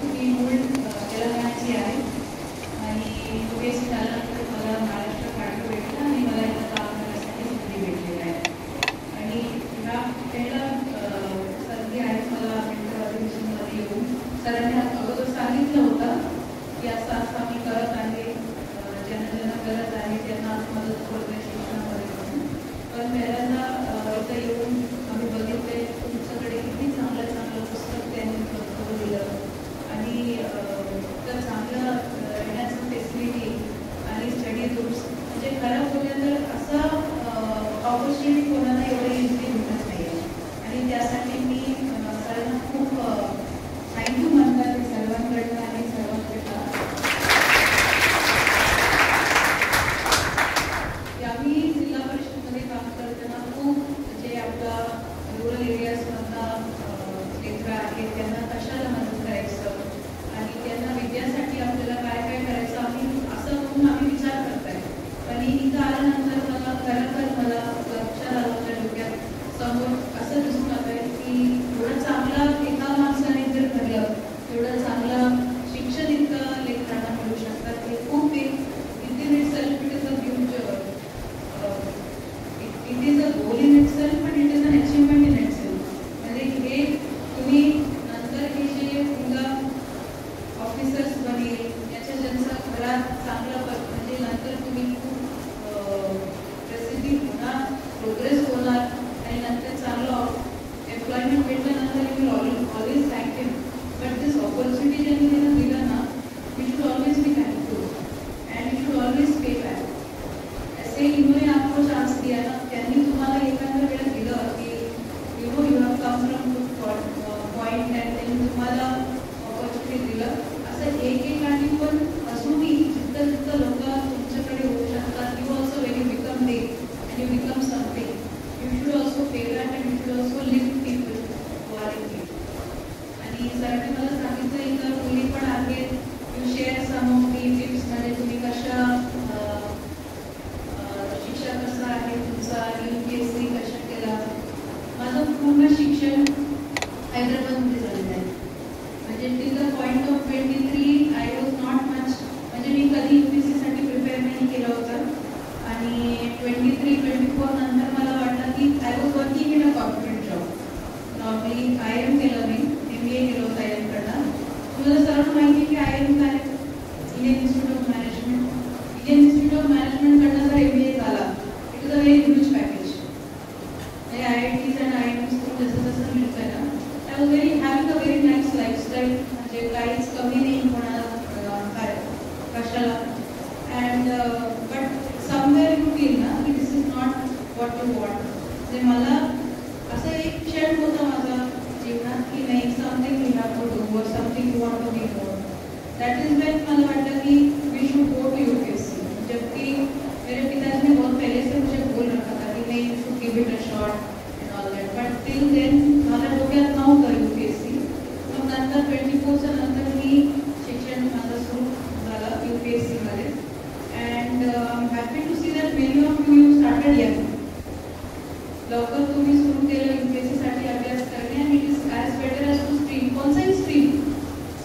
मी मूळ तेलंगणाची आहे आणि UPSC झाल्यानंतर मला महाराष्ट्र काढलं भेटलं आणि मला इथं काम करण्यासाठी संधी भेटलेली आहे. आणि ह्या पहिला संधी आहे मला विंटर अधिवेशनमध्ये येऊन सरांनी अगोदर सांगितलं होतं की असं असं आम्ही करत आहे, ज्यांना ज्यांना गरज आहे त्यांना मदत करतोय शिक्षणामध्ये म्हणून. पण पहिल्यांदा इथं येऊन आम्ही बघितले तुमच्याकडे किती चांगलं चांगलं पुस्तक त्यांनी करून दिलं आणि तर चांगलं येण्याचं फॅसिलिटी आणि स्टडी ग्रुप्स म्हणजे खरं बोललं तर असं ऑपॉर्च्युनिटी कोणाला एवढं इझिली भेटत नाही आहे. आणि त्यासाठी मी सरांना खूप थँक्यू म्हणतात सर्वांकडनं आणि सर्वांकडनं. आम्ही जिल्हा परिषदमध्ये काम करताना खूप जे आपला रुरल एरियाजमधला लेकरं आहेत त्यांना कशाला मदत करायचं आणि त्यांना विद्यासाठी आपल्याला काय काय करायचं आम्ही असं म्हणून आम्ही विचार करताय. पण इथं आल्यानंतर मला खरंतर मला लक्षात आलं होत्या डोक्यात समोर असं दिसून आलं आहे की एवढं चांगलं एका माणसाने जर घडलं एवढं चांगलं शिक्षण इतकं लेकरांना मिळू शकतात हे खूप एक it is self it is a huge it is a goal in itself but it is an achievement in itself. म्हणजे हे तुम्ही नंतर हे जे मुलं ऑफिसर्स बनेल याच्या ज्यांचं घरात चांगलं म्हणजे नंतर तुम्ही खूप प्रसिद्धी होणार प्रोग्रेस होणार आणि नंतर चांगलं एम्प्लॉयमेंट भेटल्यानंतर you will always thank him. But this opportunity ज्यांनी त्यांना दिलं ना you should always be thankful and you should always पे बॅक. ऐसे इन्होंने आपको चान्स दिया ना त्यांनी तुम्हाला एखाद्या वेळेस दिलं की you have come from good point and त्यांनी तुम्हाला ऑपॉर्च्युनिटी दिलं. असं एकेकाने पण असूनही जिथं जिथं लोक तुमच्याकडे होऊ शकतात you also when you become big and you become something you should also pay back and you should also live people who are in need. आणि सरांनी मला सांगितलं इथं मुली पण आहेत you share some of the tips म्हणजे तुम्ही कशा शिक्षण कसं आहे तुमचा UPSC कशा केला. माझं पूर्ण शिक्षण हैदराबादमध्ये झालेलं आहे. म्हणजे till the point of 23 I was not much म्हणजे मी कधी UPSCसाठी प्रिपेअर नाही केलं होतं आणि 23-24 नंतर मला वाटलं की I was working in a corporate job. Normally IIM केलं मी MBA केलं होतं IIM कडनं. तुम्हाला सर्व माहिती की IIM काय Indian institute of management. Indian institute of management कडनं जर MBA झाला it is a very huge package. म्हणजे IITs आणि IIMs जसं जसं मिळतं ना I was very having a very nice lifestyle. म्हणजे काहीच कमी नाही कोणाला काय कशाला. And but somewhere you feel ना की this is not what you want. म्हणजे मला असं एक क्षण होता माझा जीवनात की नाही something you have to do और something you want to be more. That is when मला वाटलं की we should go to UPSC. जबकि मेरे पिताजी ने बहुत पहले से मुझे बोल रखा था कि नहीं you should give it a shot and all that. But till then मला डोक्यात नव्हतं UPSC. मग नंतर 24च्या नंतर मी शिक्षण माझं सुरू झालं UPSC मध्ये. And I am happy to see that many of you started young. लवकर तुम्ही सुरू केलं UPSC साठी अभ्यास करणे आणि it is as better as to stream. कोणताही स्ट्रीम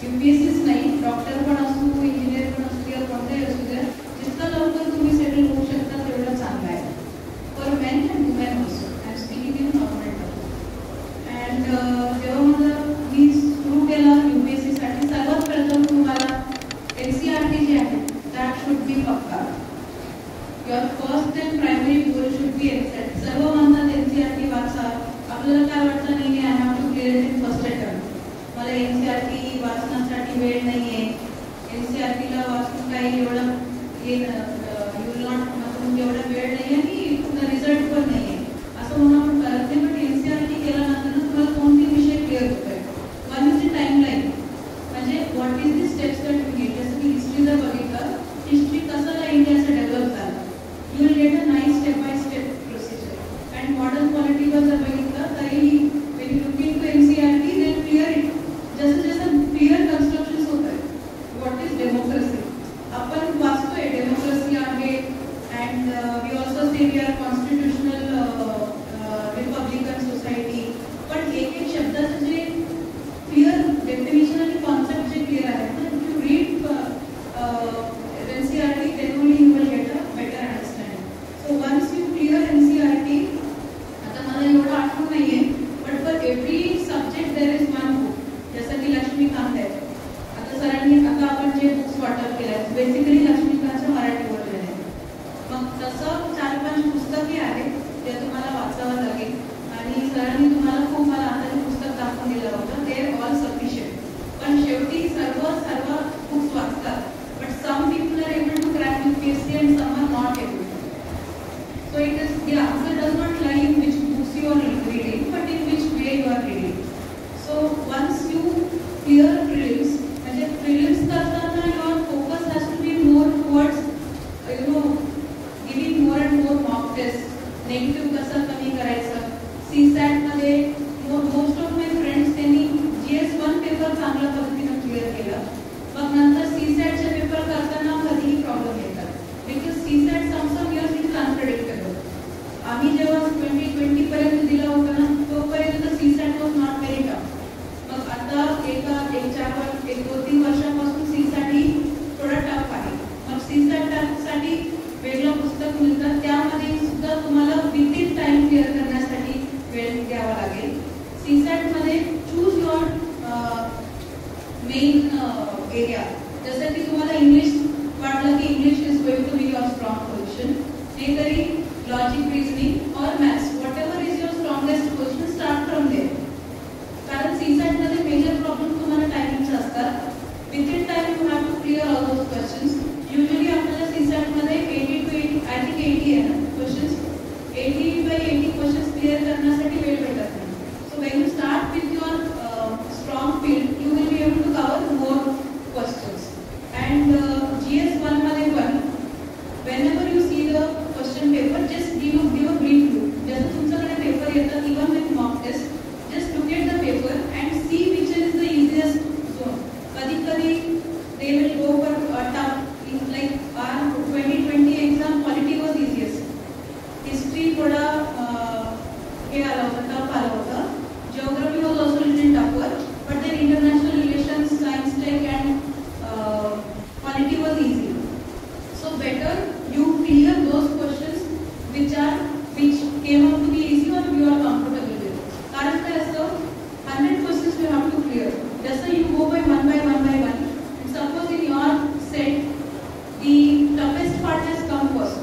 UPSCच नाही डॉक्टर पण असू इंजिनियर पण असू द्या कोणताही असू द्या जितकं लवकर तुम्ही सेटल होऊ शकता तेवढं चांगलं आहे. For men and women also I am speaking in normal term. And जेव्हा माझं मी सुरू केला UPSC साठी सर्वात प्रथम तुम्हाला NCERT जे आहे दॅट शुड बी पक्का. Your first and primary goal should be NCERT. सर्व म्हणतात NCERT वाचा. आपल्याला काय वाटतं नाही I have to clear it in first attempt. मला NCERT वाचण्यासाठी वेळ नाही आहे. NCERTला वाचून काही एवढं हे यू विल नॉट म्हणजे एवढा वेळ नाही आहे की तुमचा रिझल्ट पण नाही आहे असं म्हणून आपण करत नाही. बट NCERT केल्यानंतर तुम्हाला कोणते विषय क्लिअर होत आहे. वन इज द टाईमलाईन म्हणजे what is the steps that you need. जसं की हिस्ट्री जर बघितलं हिस्ट्री कसं इंडियाचं डेव्हलप झालं you will get a nice step by step procedure. And modern political जर बघितलं तरी when you look into NCERT then clear it. जसं जसं क्लिअर कन्स्ट्रक्शन होत आहे. व्हॉट इज डेमोक्रेसी आपण वाचतोय डेमोक्रेसी आहे. And we also say we are constitutional जे बुक्स वाटप केले आहेत बेसिकली लक्ष्मीकांतचं मराठी वर्जन आहे. मग तसं 4-5 पुस्तके आहेत जे तुम्हाला वाचावं लागेल आणि सरांनी तुम्हाला खूप मला आता जे पुस्तक दाखवून दिलं होतं ते ऑल सफिशियंट. पण शेवटी सर्व बुक्स वाचतात. But some people are able to crack UPSC and some are not able to. So it is, the answer does not lie in which books you are reading, but in which way you are reading. So once you clear prelims, म्हणजे prelims करताना your focus has to be more towards giving more and more mock tests. Negative कसं कमी करायचं. CSAT मध्ये most of my friends त्यांनी GS1 paper चांगल्या पद्धतीने clear केला. मग नंतर CSAT चे पेपर करताना कधीही प्रॉब्लेम येतात. Because CSAT some years it is unpredictable. आम्ही जेव्हा 2020 पर्यंत दिला होता ना तोपर्यंत CSAT was not very tough. मग आता एक 2-3 वर्षापासून CSAT ही थोडा टफ आहे. मग CSAT साठी वेगळं पुस्तक मिळतं. त्यामध्ये सुद्धा तुम्हाला विदिन टाइम क्लिअर करण्यासाठी वेळ द्यावा लागेल. CSAT मध्ये चूज युअर मेन एरिया. जसं की तुम्हाला इंग्लिश वाटलं की English is going to be your strong position, नाही तरी लॉजिक रिझनिंग और maths whatever is your strongest position start from there. कारण CSAT मध्ये मेजर प्रॉब्लेम तुम्हाला टायमिंगचे असतात. Within time you have to clear all those questions. Usually आपल्याला CSAT मध्ये 80 to 80 आय थिंक 80 आहे ना क्वेश्चन्स. 80/80 क्वेश्चन्स क्लिअर करण्यासाठी वेळ भेटत नाही. So when you start with your strong field you will be able to cover more questions. And GS1 मध्ये पण whenever you see the question paper just give a brief look. जसं तुमच्याकडे paper येतात even with mock test just look at the paper and see which is the easiest zone. कधी they will go for tough like our 2020 exam quality was easiest. History थोडा हे आला होता tough आला होता. Geography was also little tougher but then international relations, science tech and quality was easy. So better you clear those questions which came out to be easy or you are comfortable with. कारण काय असतं 100 questions you have to clear. जसं you go by one by one. And suppose in your set the toughest part has come first.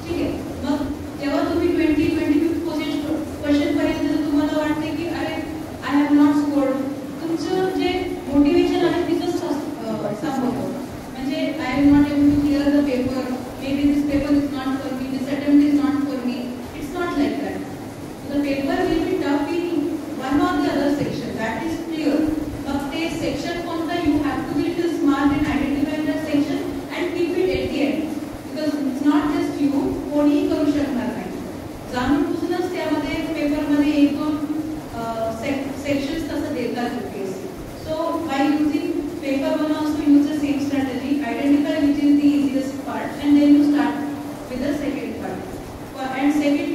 ठीक आहे. मग जेव्हा तुम्ही 25th question पर्यंत जर तुम्हाला वाटते की अरे I have not scored, तुमचं जे मोटिवेशन आहे तिथंच संपवतो. म्हणजे I am not able to clear the paper, maybe this paper is not for me, this attempt is not for me. It's not like that. The paper will be tough in one or the other section, that is clear. But the section कोणता you have to be little smart in identifying that section and keep it at the end. Because it's not just you, कोणीही करू शकणार नाही. जाणून बुजूनच त्यामध्ये पेपरमध्ये 1-2 sections तसं देतात UPSC. So by using paper one also use the same strategy, identify which is the easiest part and then you start with the second part. And second